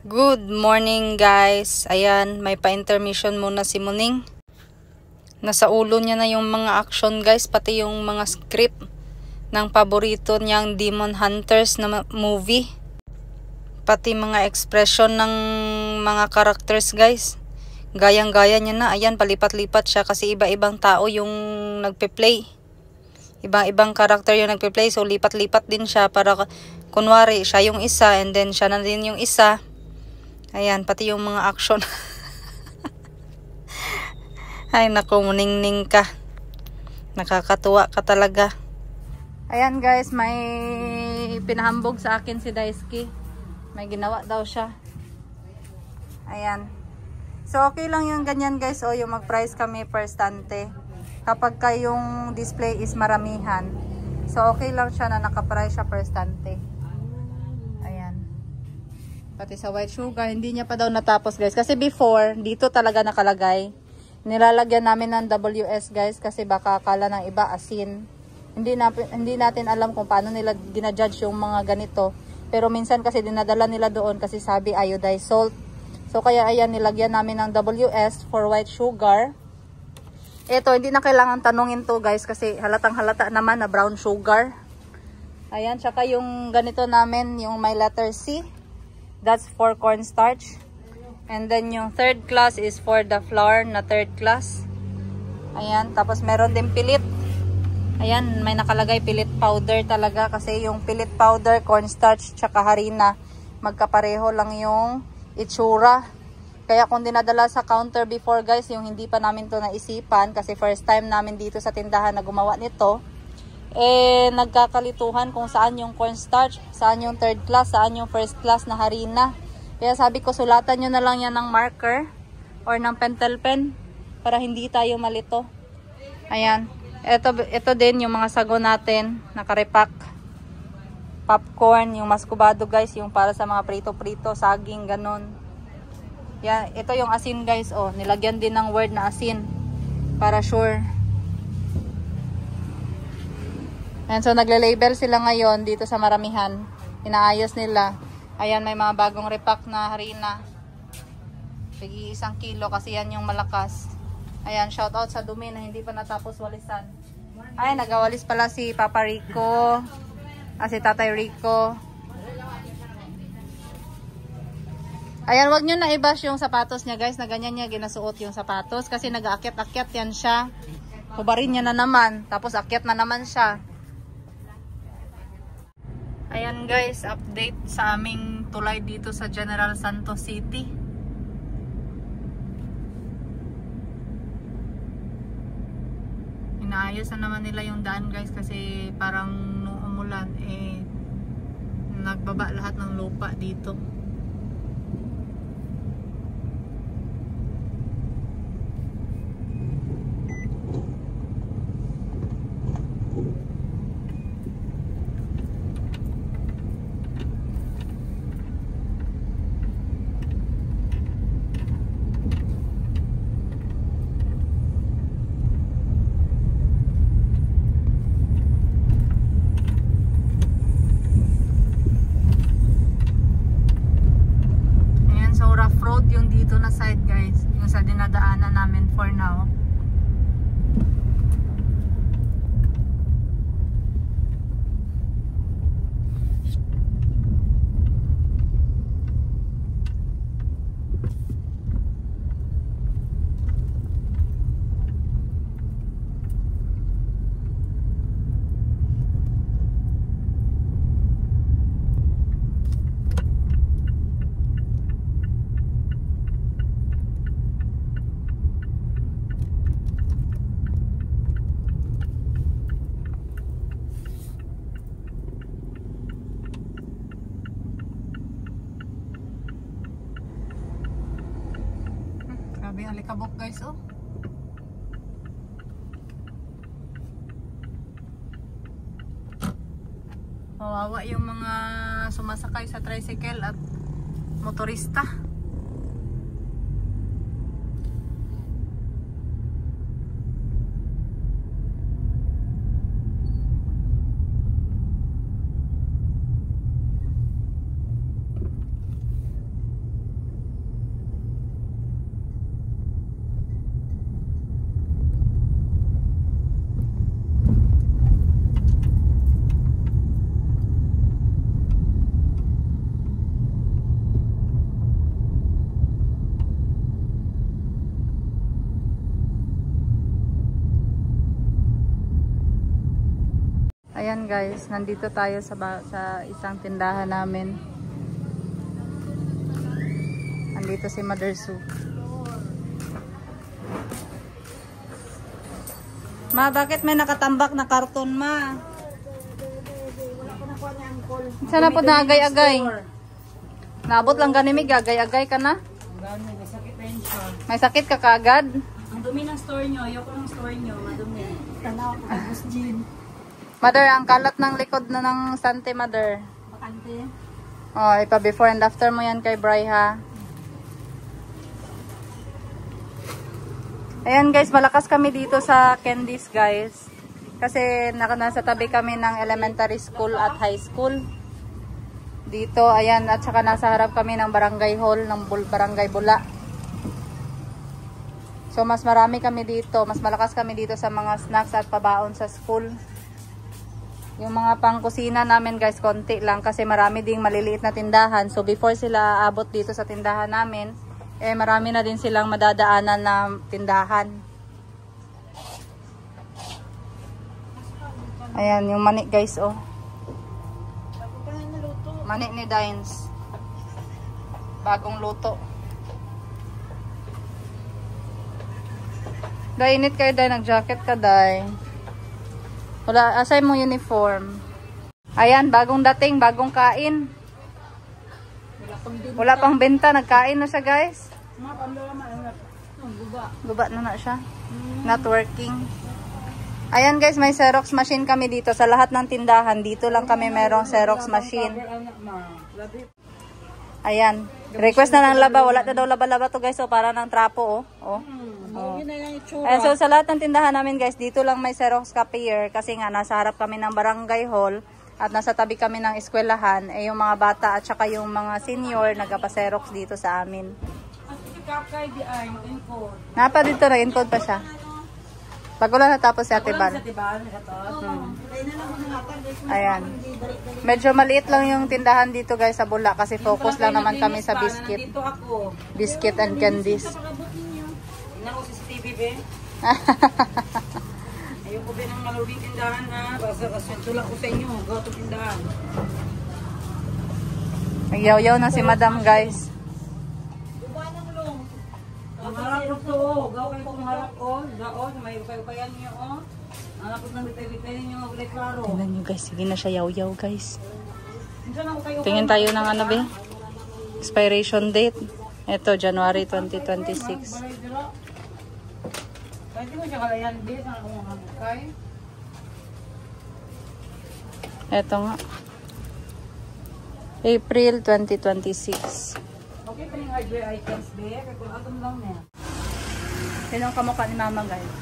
Good morning guys. Ayan, may pa-intermission muna si Muning. Nasa ulo niya na yung mga action guys, pati yung mga script ng paborito niyang Demon Hunters na movie. Pati mga expression ng mga characters guys. Gayang-gaya niya na. Ayan, palipat-lipat siya kasi iba-ibang tao yung nagpe-play. Ibang-ibang character yung nagpe-play, so lipat-lipat din siya para kunwari siya yung isa and then siya na din yung isa. Ayan, pati yung mga action. Ay, naku, muningning ka. Nakakatuwa ka talaga. Ayan guys, may pinahambog sa akin si Daisuke. May ginawa daw siya. Ayan. So, okay lang yung ganyan guys. O, yung mag-price kami per stante. Kapag yung display is maramihan. So, okay lang siya na naka-price siya per stante. Pati sa white sugar, hindi niya pa daw natapos guys. Kasi before, dito talaga nakalagay. Nilalagyan namin ng WS guys kasi baka akala ng iba asin. Hindi natin alam kung paano nila ginajudge yung mga ganito. Pero minsan kasi dinadala nila doon kasi sabi iodized salt. So kaya ayan, nilagyan namin ng WS for white sugar. Ito, hindi na kailangan tanungin to guys kasi halatang halata naman na brown sugar. Ayan, tsaka yung ganito namin, yung may letter C. That's for cornstarch. And then yung third class is for the flour na third class. Ayan. Tapos meron din pilit. Ayan. May nakalagay pilit powder talaga. Kasi yung pilit powder, cornstarch, tsaka harina, magkapareho lang yung itsura. Kaya kung dinadala sa counter before guys, yung hindi pa namin to naisipan. Kasi first time namin dito sa tindahan na gumawa nito. Nagkakalituhan kung saan yung cornstarch, saan yung third class, saan yung first class na harina. Kaya sabi ko, sulatan nyo na lang yan ng marker or ng pentel pen para hindi tayo malito. Ayan. Ito din yung mga sago natin, nakarepack. Popcorn, yung maskubado guys, yung para sa mga prito-prito, saging, ganun. Yan, ito yung asin guys, oh, nilagyan din ng word na asin para sure. And so, nagle-label sila ngayon dito sa maramihan. Inaayos nila. Ayan, may mga bagong repack na harina. Pigi 1 kilo kasi yan yung malakas. Ayan, shout out sa dumi na hindi pa natapos walisan. Ay, nagawalis pala si Papa Rico. Si Tatay Rico. Ayan, wag nyo na i-bash yung sapatos niya guys. Na ganyan niya ginasuot yung sapatos. Kasi nag-aakyat-akyat yan siya. Hubarin niya na naman. Tapos akyat na naman siya. Ayan guys, update sa aming tulay dito sa General Santos City. Inaayos na naman nila yung daan guys kasi parang nung umulan nagbaba lahat ng lupa dito. Yung dito na side guys, yung sa dinadaanan namin for now. Grabe ang alikabok guys, oh. Kawawa yung mga sumasakay sa tricycle at motorista. Ayan guys, nandito tayo sa isang tindahan namin. Nandito si Mother Sue. Ma, bakit may nakatambak na karton, ma? Wala ko nakuha niya ang call. Sana po na agay-agay. Naabot lang ganimig, agay-agay ka na? Gano'n, may sakit na yun siya. May sakit ka kaagad? Ang dumi ng store nyo, ayoko ng store nyo, madumi. Tanaw ko ang Jean. Mother, ang kalat ng likod na ng sante, Mother. Bakante. Oh, ipa before and after mo yan kay Bri, ha? Ayan guys, malakas kami dito sa Candies guys. Kasi nasa tabi kami ng elementary school at high school. Dito, ayan, at saka nasa harap kami ng barangay hall, ng barangay Bula. So mas marami kami dito, mas malakas kami dito sa mga snacks at pabaon sa school. Yung mga pangkusina namin guys, konti lang kasi marami ding maliliit na tindahan. So before sila abot dito sa tindahan namin, marami na din silang madadaanan na tindahan. Ayan, yung mani guys, oh. Mani ni Dines. Bagong luto. Day, init kayo, Day. Nag-jacket ka, Day. Wala, asay mo uniform. Ayan, bagong dating, bagong kain. Wala pang benta, nagkain na siya guys. Guba na siya. Not working. Ayan guys, may Xerox machine kami dito. Sa lahat ng tindahan, dito lang kami merong Xerox machine. Ayan. Request na ng laba. Wala na daw laba-laba to guys. So para ng trapo, oh. Ayan, so sa lahat ng tindahan namin guys, dito lang may Xerox copier. Kasi nga, nasa harap kami ng barangay hall. At nasa tabi kami ng eskwelahan, yung mga bata at saka yung mga senior nagpa-Xerox dito sa amin. Napa dito, nag-encode pa siya. Bago lang natapos si Ate Bal. Ayan. Medyo maliit lang yung tindahan dito guys sa Bula kasi focus lang naman kami sa biscuit. Biscuit and candies. Ayoko din ng malubing tindahan na. Basta kaswento lang ko sa inyo. Gaw to tindahan. Nagyaw-yaw na si Madam guys. Ang harap ko to. Gaw kayo kung harap ko. Gaw. May upay-upayan niyo. Ang lapot ng bitay-bitay ninyo. Magulay klaro. Tingnan nyo guys. Sige na siya yaw-yaw guys. Tingin tayo ng ano be. Expiration date. Ito January 2026. Pwede mo siya kalayan din sa mga magkay. Ito nga. April 2026. Okay pa yung hardware items be. Kaya kung atom lang niya. Sinong kamukha ni Mama guys?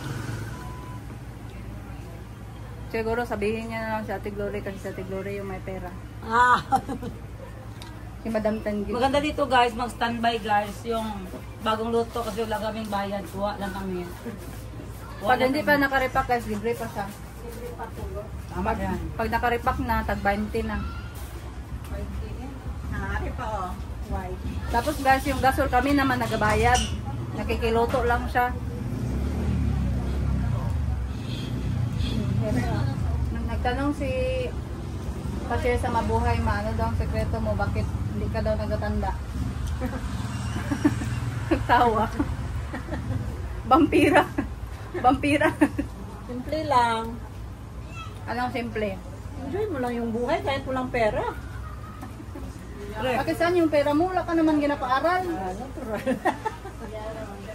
Siguro sabihin niya na lang si Ate Glory kasi si Ate Glory yung may pera. Si Madam Tangi. Maganda dito guys, mag-standby guys. Yung bagong luto kasi wala kaming bayad. Kuha lang kami. Pag hindi pa nakaripak guys, libre pa siya. Tama yan. Pag nakaripak na, tag 20 na. Nakari pa oh. White. Tapos guys, yung gasol kami naman nagabayad. Nakikiluto lang siya. Nagtanong si cashier sa Mabuhay, ano daw ang sekreto mo? Bakit hindi ka daw nagatanda? Tawa. Vampira. Vampira. Simple lang. Anong simple? Enjoy mo lang yung buhay kahit walang pera. Bakit saan yung pera mo? Wala ka naman ginapaaral.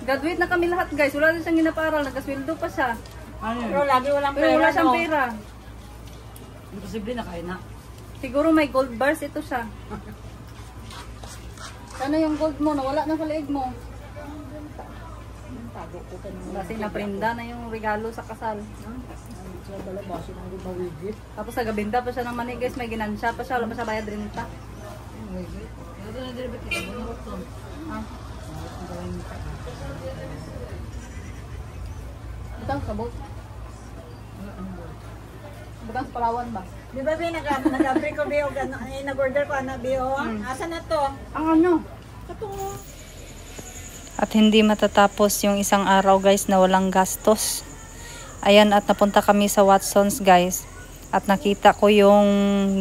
Graduate na kami lahat guys. Wala na siyang ginapaaral. Nagkasweldo pa siya. Pero lagi walang pera. Pero wala siyang no? pera. Imposible na kayo na. Siguro may gold bars ito siya. Sana yung gold mo, nawala na sa leeg mo. Kasi naprinda na yung regalo sa kasal. Tapos nagabinda pa siya ng money guys, may ginansya pa siya, wala pa siya bayad rin pa. Butang sabot. Butang sa Palawan ba? Di ba nag-upgrade ko biyo, nag-order ko na biyo. Asa na to? Ang ano? Katungo. At hindi matatapos yung isang araw guys na walang gastos. Ayan, at napunta kami sa Watson's guys. At nakita ko yung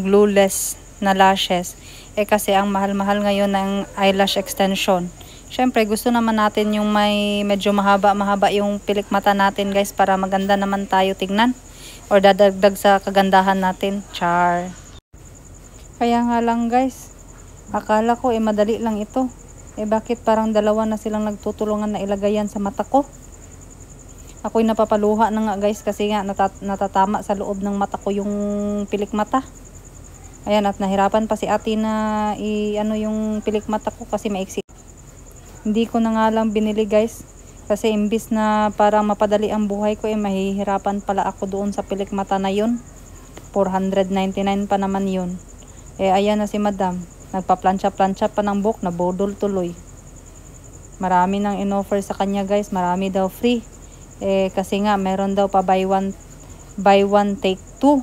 glueless na lashes. Kasi ang mahal-mahal ngayon ng eyelash extension. Syempre gusto naman natin yung may medyo mahaba-mahaba yung pilik mata natin guys, para maganda naman tayo tignan. Or dadagdag sa kagandahan natin. Char. Kaya nga lang guys, akala ko madali lang ito. Bakit parang dalawa na silang nagtutulungan na ilagay yan sa mata ko? Ako'y napapaluha na nga guys, kasi nga natatama sa loob ng mata ko yung pilik mata. Ayan, at nahirapan pa si ate na ano yung pilik mata ko kasi maiksi. Hindi ko na nga lang binili guys, kasi imbis na parang mapadali ang buhay ko, mahihirapan pala ako doon sa pilik mata na yun. 499 pa naman yun. Ayan na si madam, nagpa-plancha-plancha pa ng buhok, na bodol tuloy. Marami nang in-offer sa kanya guys, marami daw free. Kasi nga meron daw pa buy one take two.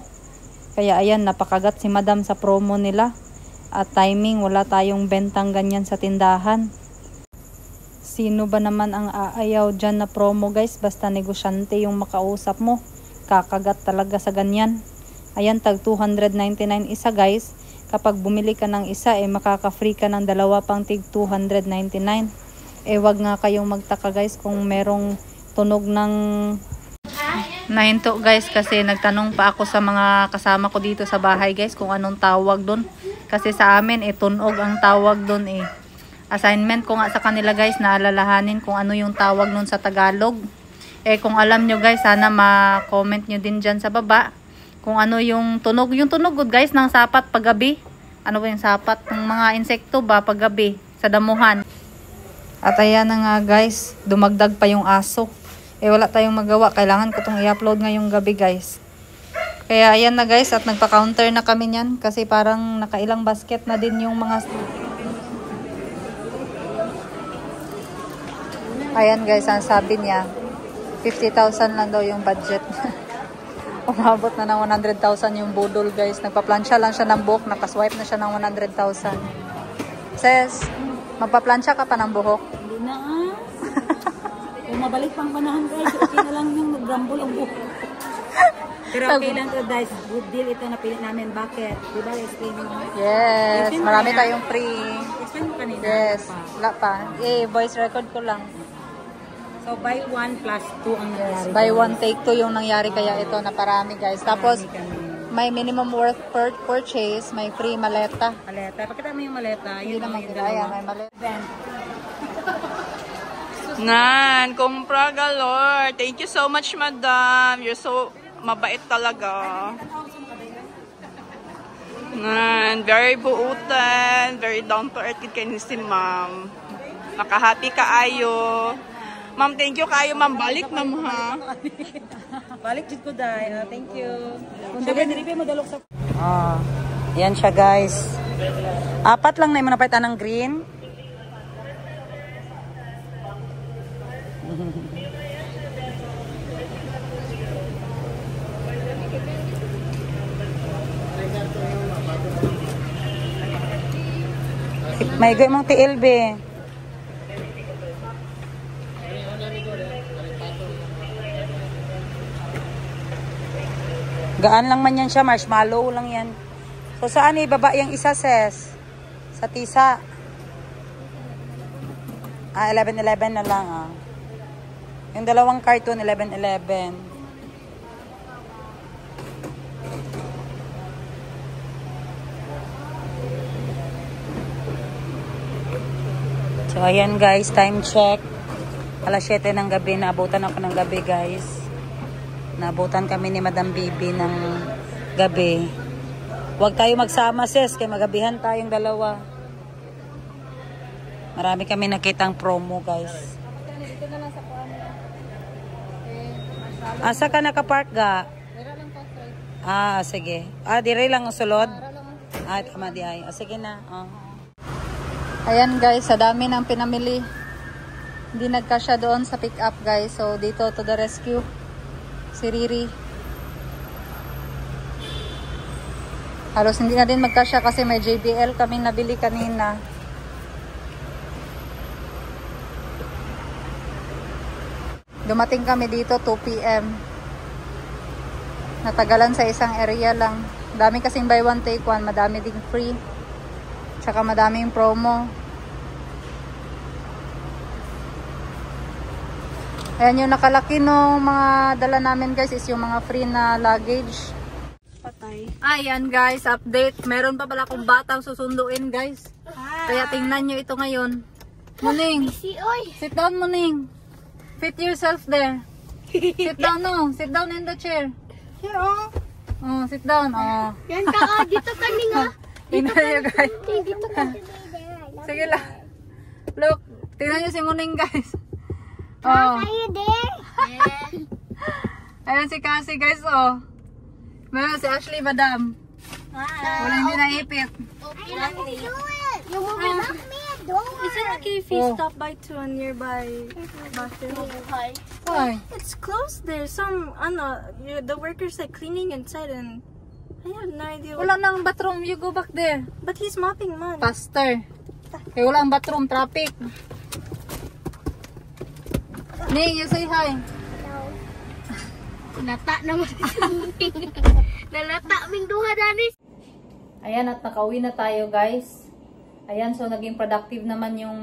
Kaya ayan, napakagat si madam sa promo nila. At timing, wala tayong bentang ganyan sa tindahan. Sino ba naman ang aayaw dyan na promo guys? Basta negosyante yung makausap mo, kakagat talaga sa ganyan. Ayan, tag 299 isa guys. Kapag bumili ka ng isa, makaka-free ka ng dalawa pang tig 299. Wag nga kayong magtaka guys kung merong tunog ng nahinto guys, kasi nagtanong pa ako sa mga kasama ko dito sa bahay guys kung anong tawag doon. Kasi sa amin tunog ang tawag doon. Assignment ko nga sa kanila guys, naalalahanin kung ano yung tawag nun sa Tagalog. Kung alam nyo guys, sana ma-comment nyo din dyan sa baba kung ano yung tunog. Yung tunog guys ng sapat paggabi. Ano ba yung sapat ng mga insekto ba paggabi sa damuhan. At ayan na nga guys, dumagdag pa yung aso. Wala tayong magawa, kailangan ko itong i-upload ngayong gabi guys. Kaya ayan na guys, at nagpa-counter na kami niyan, kasi parang nakailang basket na din yung mga... Ayan guys, ang sabi niya 50,000 lang daw yung budget. Umabot na ng 100,000 yung budol guys. Nagpa-plancha lang siya ng buhok, nakaswipe na siya ng 100,000. Sis, magpa-plancha ka pa ng buhok? Hindi na Kung mabalik pang panahon guys, okay na lang yung grumble ang buhok. Pero okay lang to guys, good deal ito na pilit namin. Bakit? Diba explain mo? Yes, marami tayong free. Explain mo kanina. Yes, wala pa. Voice record ko lang. So buy 1 plus 2 ang nangyari. Buy one take 2 yung nangyari, kaya ito na parami guys. Tapos may minimum worth per purchase, may free maleta. Maleta. Pakita mo yung maleta. Hindi naman kita. Ayan, may maleta. Nan, kumpra galore. Thank you so much, madam. You're so mabait talaga. Nan, very buutan, very down to earth kid kayo si ma'am. Nakahati kaayo. Ma'am, thank you kayo, ma'am. Balik, ma'am, ha? Balik jud ko dai. Thank you. Kung dagan diri mo dalok sa yan siya guys. 4 lang na yung napaitan ng green. May gay mong TLB. Gaan lang man yan siya, marshmallow lang yan. So saan ibaba yung isa, sis? Sa tisa. 11-11 na lang Yung dalawang carton, 11-11. So ayan guys, time check. Alas 7 ng gabi, naabutan ako ng gabi guys. Naabutan kami ni Madam Bibi ng gabi. Huwag tayo magsama sis, kaya magabihan tayong dalawa. Marami kami nakitang promo guys. Dito na lang sa kuan. Asa ka nakapark ga? Sige. Dire lang ang sulod? Tama di ay. Sige na. Ayan guys, sa dami ng pinamili. Hindi nagkasya doon sa pick up guys. So dito to the rescue. Si Riri. Halos hindi na din magkasya kasi may JBL kami nabili kanina. Dumating kami dito 2 PM. Natagalan sa isang area lang. Dami kasing buy one take one, madami ding free. Tsaka madaming promo. Ayan yung nakalaki no mga dala namin guys is yung mga free na luggage. Patay. Ayan guys, update. Meron pa pala akong batang susunduin guys. Kaya tingnan nyo ito ngayon. Muning, sit down Muning. Fit yourself there. Sit down no, sit down in the chair. Here, oh. Oh, sit down. Oh. Yan ka, dito ka nga. Tingnan nyo guys. Dito ka. Sige lang. Look, tingnan nyo si Muning guys. Oh. Are you there? Ayan si Cassie guys, oh. Meron si Ashley, madam. Wala hindi naipit. I want to do it. You will knock me a door. Is it okay if you Oh. stop by to a nearby bathroom? Why? It's closed there. The workers like cleaning inside, and I have no idea. Wala nang bathroom. You go back there. But he's mopping mud. Faster. Kaya wala ang bathroom. Traffic. Ning, you say hi. Nata naman. Nalata ming duha danis. Ayan, at nakauwi na tayo guys. Ayan, so naging productive naman yung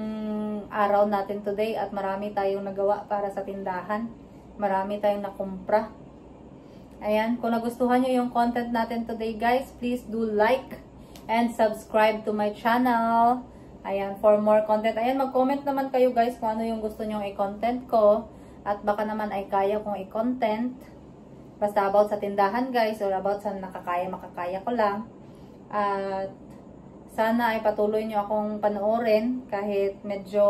araw natin today at marami tayong nagawa para sa tindahan. Marami tayong nakumpra. Ayan, kung nagustuhan nyo yung content natin today guys, please do like and subscribe to my channel. Ayan, for more content. Ayan, mag-comment naman kayo guys kung ano yung gusto nyong i-content ko. At baka naman ay kaya kong i-content. Basta about sa tindahan guys or about sa makakaya ko lang. At sana ay patuloy nyo akong panoorin kahit medyo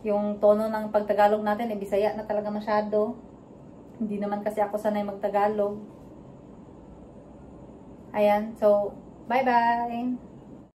yung tono ng pagtagalog natin ay Bisaya na talaga masyado. Hindi naman kasi ako sanay magtagalog. Ayan, so bye-bye!